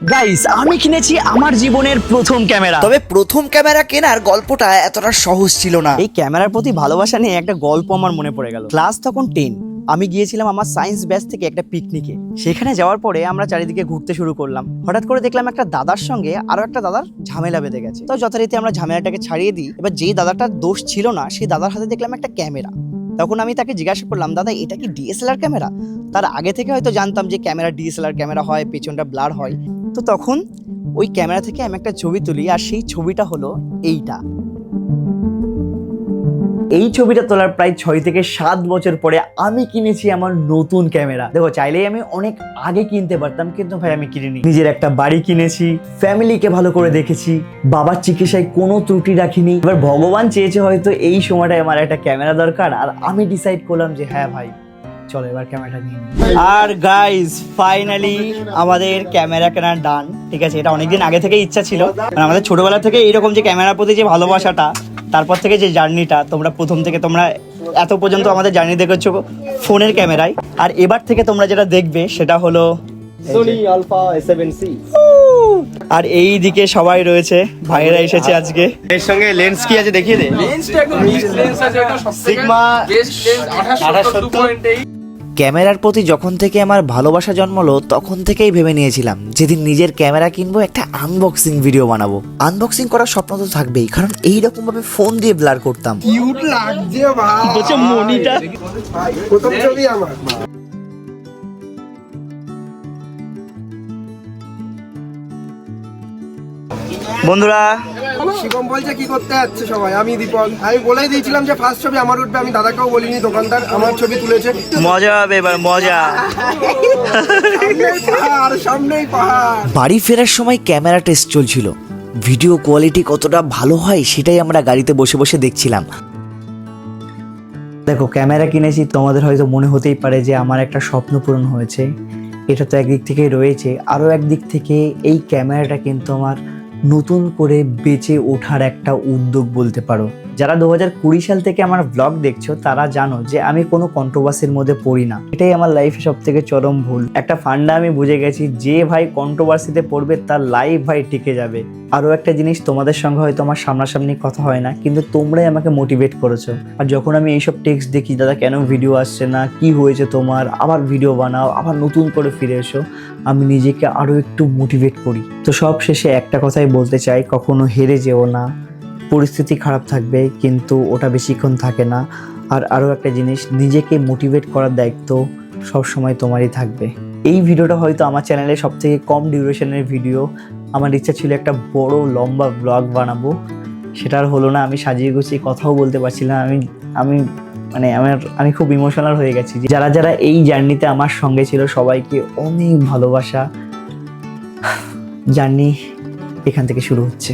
Guys, আমি কিনেছি আমার জীবনের প্রথম ক্যামেরা। তবে প্রথম ক্যামেরা কেনার গল্পটা এতটা সহজ ছিল না। এই ক্যামেরার প্রতি ভালোবাসা নিয়ে একটা গল্প আমার মনে পড়ে গেল। ক্লাস তখন 10। আমি গিয়েছিলাম আমার সায়েন্স ব্যাচ থেকে একটা পিকনিকে। সেখানে যাওয়ার পরে আমরা চারিদিকে ঘুরতে শুরু করলাম। হঠাৎ করে দেখলাম একটা দাদার সঙ্গে আরো একটা দাদার ঝামেলা বেঁধে গেছে। তো যথারীতি আমরা ঝামেলাটাকে ছাড়িয়ে দিই। এবার যেই দাদাটার দোষ ছিল না, সেই দাদার হাতে দেখলাম একটা ক্যামেরা। তখন আমি তাকে জিজ্ঞাসা করলাম, দাদা এটা কি ডিএসএলআর ক্যামেরা? তার আগে থেকে হয়তো জানতাম যে ক্যামেরা ডিএসএলআর ক্যামেরা হয়, পেছনটা ব্লার হয়। তো তখন ওই ক্যামেরা থেকে আমি একটা ছবি তুলি, আর সেই ছবিটা হলো এইটা। এই ছবিটা তোলার প্রায় 6 থেকে 7 বছর পরে আমি কিনেছি আমার নতুন ক্যামেরা। দেখো, চাইলেই আমি অনেক আগে কিনতে পারতাম, কিন্তু ভাই আমি কিনিনি। নিজের একটা বাড়ি কিনেছি, ফ্যামিলিকে ভালো করে দেখেছি, বাবার চিকিৎসায় কোনো ত্রুটি রাখিনি। এবার ভগবান চেয়েছে হয়তো এই সময়টায় আমার একটা ক্যামেরা দরকার, আর আমি ডিসাইড করলাম যে হ্যাঁ ভাই চলো এবার ক্যামেরাটা নিয়ে নিই। আর গাইস, ফাইনালি আমাদের ক্যামেরা কেনার ডান। ঠিক আছে, এটা অনেকদিন আগে থেকে ইচ্ছা ছিল। মানে আমাদের ছোটবেলা থেকে এইরকম যে ক্যামেরার প্রতি যে ভালোবাসাটা, তারপর থেকে যে জার্নিটা, তোমরা প্রথম থেকে তোমরা এত পর্যন্ত আমাদের জার্নি দেখেছো ফোনের ক্যামেরায়, আর এবার থেকে তোমরা যেটা দেখবে সেটা হলো Sony Alpha A7C। আর এই দিকে সবাই রয়েছে, ভাইয়েরা এসেছে আজকে। এর সঙ্গে লেন্স কি আছে দেখিয়ে দে। লেন্সটা একদম বেস্ট লেন্স আছে, এটা সবথেকে Sigma বেস্ট লেন্স 28-2.8। ক্যামেরার প্রতি যখন থেকে আমার ভালোবাসা জন্মলো, তখন থেকেই ভেবে নিয়েছিলাম যেদিন নিজের ক্যামেরা কিনবো একটা আনবক্সিং ভিডিও বানাবো। আনবক্সিং করার স্বপ্ন তো থাকবেই, কারণ এইরকম ভাবে ফোন দিয়ে ব্লার করতাম। কিউট লাগছে ভাই। হচ্ছে মনিটা। প্রথম ছবি আমার। বন্ধুরা, শিবম বলছে কি করতে যাচ্ছে সবাই, আমি দীপক। আমি বলেই দিয়েছিলাম যে ফার্স্ট ছবি আমার উঠবে। আমি দাদাকেও বলিনি, দোকানদার আমার ছবি তুলেছে। মজা হবে এবার, মজা। সামনেই পাহাড়, সামনেই পাহাড়। বাড়ি ফেরার সময় ক্যামেরা টেস্ট চলছিল। ভিডিও কোয়ালিটি কতটা ভালো হয় সেটাই আমরা গাড়িতে বসে বসে দেখছিলাম। দেখো, ক্যামেরা কিনেছি, তোমাদের হয়তো মনে হতেই পারে যে আমার একটা স্বপ্ন পূরণ হয়েছে। এটা তো একদিক থেকে রয়েছে, আরও একদিক থেকে এই ক্যামেরাটা কিন্তু আমার নতুন করে বেঁচে ওঠার একটা উদ্যোগ বলতে পারো। যারা 2020 সাল থেকে আমার ব্লগ দেখছো তারা জানো যে আমি কোনো কন্ট্রোভার্সির মধ্যে পড়ি না। এটাই আমার লাইফে সব থেকে চরম ভুল। একটা ফান্ডা আমি বুঝে গেছি, যে ভাই কন্ট্রোভার্সিতে পড়বে তার লাইফ ভাই টিকে যাবে। আরও একটা জিনিস, তোমাদের সঙ্গে হয়তো আমার সামনাসামনি কথা হয় না, কিন্তু তোমরাই আমাকে মোটিভেট করেছো। আর যখন আমি এইসব টেক্সট দেখি, দাদা কেন ভিডিও আসছে না, কি হয়েছে তোমার, আবার ভিডিও বানাও, আবার নতুন করে ফিরে এসো, আমি নিজেকে আরও একটু মোটিভেট করি। তো সব শেষে একটা কথাই বলতে চাই, কখনো হেরে যেও না। পরিস্থিতি খারাপ থাকবে, কিন্তু ওটা বেশিক্ষণ থাকে না। আর আরও একটা জিনিস, নিজেকে মোটিভেট করার দায়িত্ব সবসময় তোমারই থাকবে। এই ভিডিওটা হয়তো আমার চ্যানেলে সব থেকে কম ডিউরেশনের ভিডিও। আমার ইচ্ছা ছিল একটা বড় লম্বা ব্লগ বানাবো, সেটা আর হলো না। আমি সাজিয়ে গুছিয়ে কথাও বলতে পারছি না। আমি খুব ইমোশনাল হয়ে গেছি। যারা যারা এই জার্নিতে আমার সঙ্গে ছিল সবাইকে অনেক ভালোবাসা। জার্নি এখান থেকে শুরু হচ্ছে।